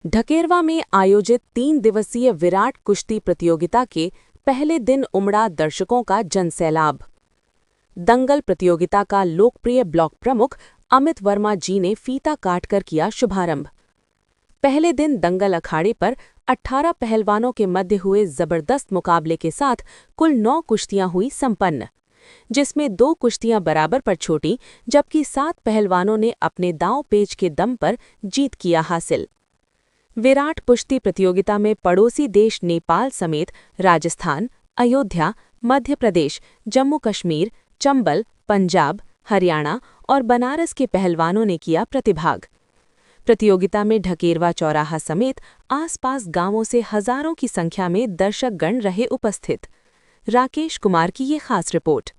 ढकेरवा में आयोजित 3 दिवसीय विराट कुश्ती प्रतियोगिता के पहले दिन उमड़ा दर्शकों का जनसैलाब। दंगल प्रतियोगिता का लोकप्रिय ब्लॉक प्रमुख अमित वर्मा जी ने फीता काटकर किया शुभारंभ। पहले दिन दंगल अखाड़े पर 18 पहलवानों के मध्य हुए जबरदस्त मुकाबले के साथ कुल 9 कुश्तियां हुई संपन्न, जिसमें 2 कुश्तियां बराबर पर छूटीं, जबकि 7 पहलवानों ने अपने दांव पेच के दम पर जीत किया हासिल। विराट कुश्ती प्रतियोगिता में पड़ोसी देश नेपाल समेत राजस्थान, अयोध्या, मध्य प्रदेश, जम्मू कश्मीर, चंबल, पंजाब, हरियाणा और बनारस के पहलवानों ने किया प्रतिभाग। प्रतियोगिता में ढकेरवा चौराहा समेत आसपास गांवों से हजारों की संख्या में दर्शकगण रहे उपस्थित। राकेश कुमार की ये खास रिपोर्ट।